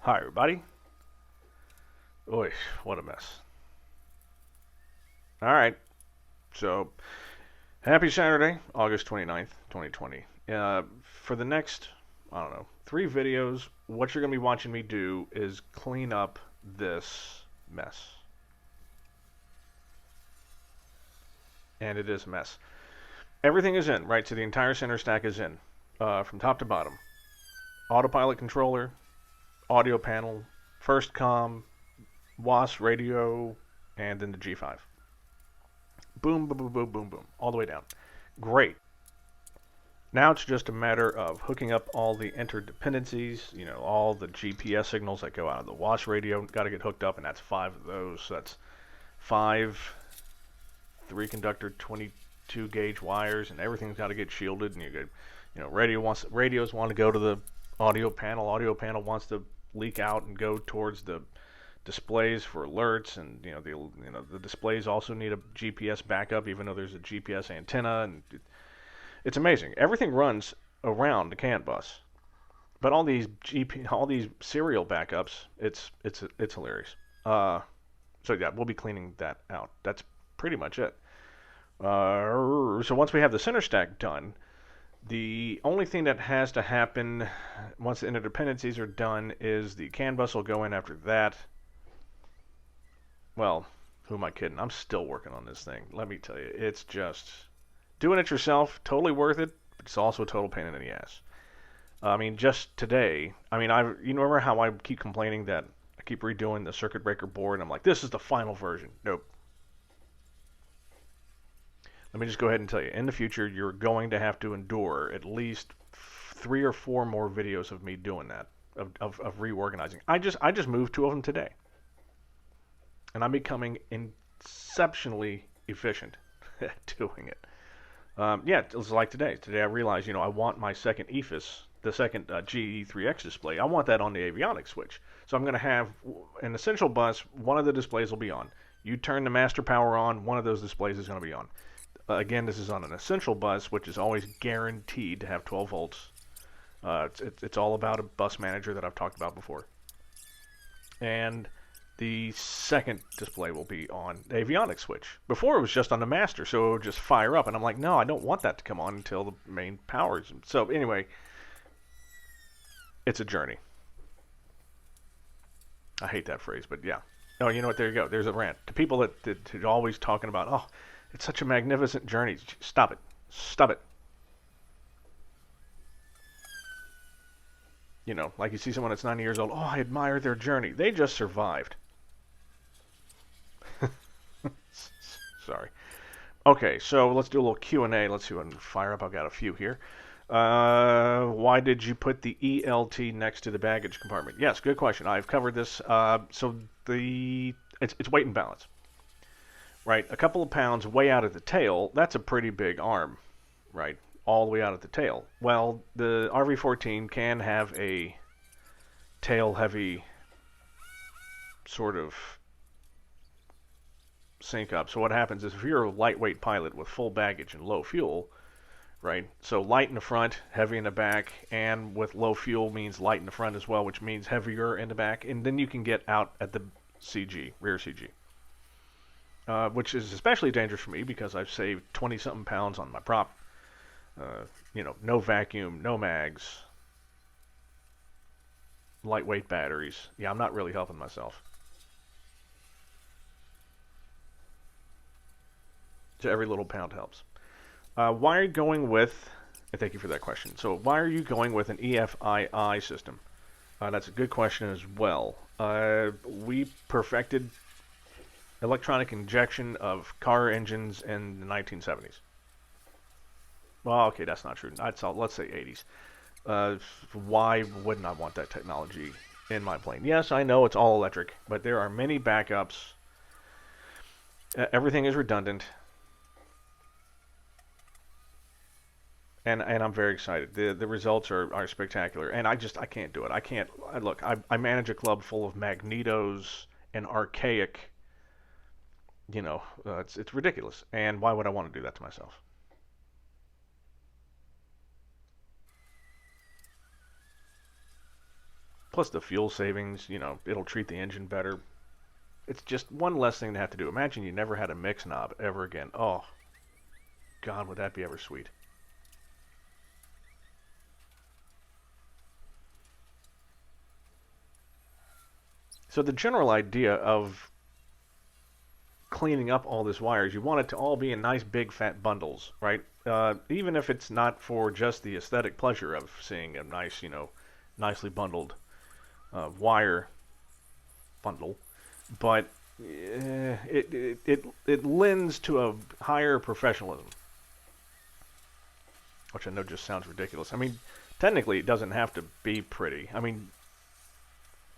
Hi, everybody. Oy, what a mess. All right, so happy Saturday, August 29th, 2020. For the next, I don't know, 3 videos, what you're going to be watching me do is clean up this mess. And it is a mess. Everything is in, right? So the entire center stack is in, from top to bottom. Autopilot controller, audio panel, first comm, WAS radio, and then the G5. Boom, boom, boom, boom, boom, boom, all the way down. Great. Now it's just a matter of hooking up all the interdependencies, all the GPS signals that go out of the WAS radio got to get hooked up, and that's 5 of those. So that's 5 3-conductor 22 gauge wires, and everything's got to get shielded. And radios want to go to the audio panel. Audio panel wants to leak out and go towards the displays for alerts, and the displays also need a GPS backup, even though there's a GPS antenna, and it's amazing. Everything runs around the CAN bus, but all these serial backups, it's hilarious. So yeah, we'll be cleaning that out. That's pretty much it. So once we have the center stack done, the only thing that has to happen once the interdependencies are done is the CAN bus will go in after that. Well, who am I kidding? I'm still working on this thing. Let me tell you, it's just doing it yourself, totally worth it, but it's also a total pain in the ass. I mean, just today, you remember how I keep complaining that I keep redoing the circuit breaker board, and I'm like, this is the final version. Nope. Let me just go ahead and tell you, in the future, you're going to have to endure at least 3 or 4 more videos of me doing that, of reorganizing. I just moved 2 of them today. And I'm becoming exceptionally efficient at doing it. Yeah, it was like today. Today I realized, I want my second EFIS, the second G3X display. I want that on the avionics switch. So I'm going to have an essential bus. One of the displays will be on. You turn the master power on, one of those displays is going to be on. Again, this is on an essential bus, which is always guaranteed to have 12 volts. It's all about a bus manager that I've talked about before. And the second display will be on the avionics switch. Before it was just on the master, so it would just fire up. And I'm like, no, I don't want that to come on until the main powers. So anyway, it's a journey. I hate that phrase, but yeah. Oh, you know what? There you go. There's a rant. To people that are always talking about, oh, it's such a magnificent journey. Stop it. Stop it. Like you see someone that's 90 years old. Oh, I admire their journey. They just survived. Sorry. Okay, so let's do a little Q&A. Let's see what I can fire up. I've got a few here. Why did you put the ELT next to the baggage compartment? Yes, good question. I've covered this. So it's weight and balance, right? A couple of pounds way out at the tail, that's a pretty big arm, right? All the way out at the tail. Well, the RV-14 can have a tail-heavy sort of sync up. So what happens is if you're a lightweight pilot with full baggage and low fuel, right? So light in the front, heavy in the back, and with low fuel means light in the front as well, which means heavier in the back, and then you can get out at the CG, rear CG. Which is especially dangerous for me because I've saved 20-something pounds on my prop. No vacuum, no mags, lightweight batteries. Yeah, I'm not really helping myself. So every little pound helps. Why are you going with, and thank you for that question. So why are you going with an EFII system? That's a good question as well. We perfected electronic injection of car engines in the 1970s. Well, okay, that's not true. Let's say 80s. Why wouldn't I want that technology in my plane? Yes, I know it's all electric, but there are many backups. Everything is redundant. And I'm very excited. The results are spectacular. And I can't do it. I can't. Look, I manage a club full of magnetos and archaic, it's ridiculous. And why would I want to do that to myself? Plus the fuel savings, you know, it'll treat the engine better. It's just one less thing to have to do. Imagine you never had a mix knob ever again. Oh, God, would that be ever sweet. So the general idea of cleaning up all this wire is you want it to all be in nice big fat bundles, right? Even if it's not for just the aesthetic pleasure of seeing a nice, you know, nicely bundled wire bundle, but it lends to a higher professionalism, which I know just sounds ridiculous. I mean, technically, it doesn't have to be pretty. I mean,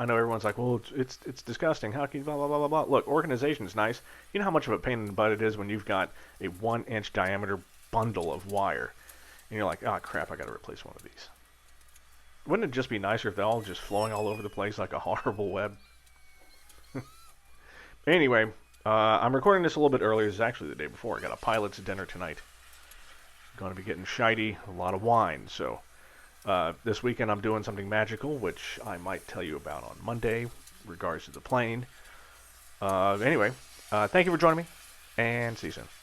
I know everyone's like, well, it's disgusting. How can you blah blah blah blah blah? Look, organization is nice. You know how much of a pain in the butt it is when you've got a 1-inch diameter bundle of wire, and you're like, oh crap, I got to replace one of these. Wouldn't it just be nicer if they're all just flowing all over the place like a horrible web? Anyway, I'm recording this a little bit earlier. This is actually the day before. I got a pilot's dinner tonight. Going to be getting shiny, a lot of wine. So this weekend I'm doing something magical, which I might tell you about on Monday, regards to the plane. Anyway, thank you for joining me, and see you soon.